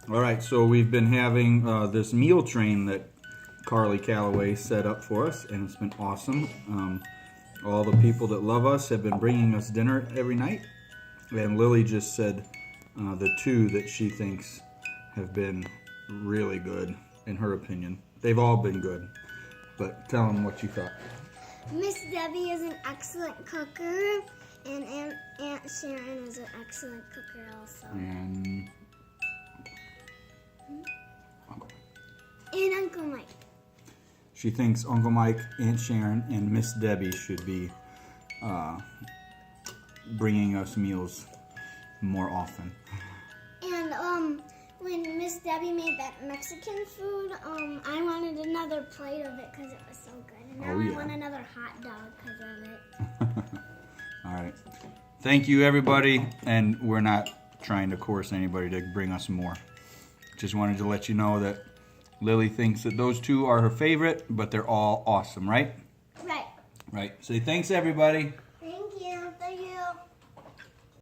All right, so we've been having this meal train that Carly Calaway set up for us, and it's been awesome. All the people that love us have been bringing us dinner every night, and Lily just said the two that she thinks have been really good, in her opinion. They've all been good, but tell them what you thought. Miss Debbie is an excellent cooker, and Aunt Sharon is an excellent cooker also. And Uncle Mike. she thinks Uncle Mike, Aunt Sharon, and Miss Debbie should be bringing us meals more often. And when Miss Debbie made that Mexican food, I wanted another plate of it because it was so good. And now I want another hot dog because of it. All right. Thank you, everybody. And we're not trying to coerce anybody to bring us more. Just wanted to let you know that Lily thinks that those two are her favorite, but they're all awesome, right? Right. Right. Say thanks, everybody.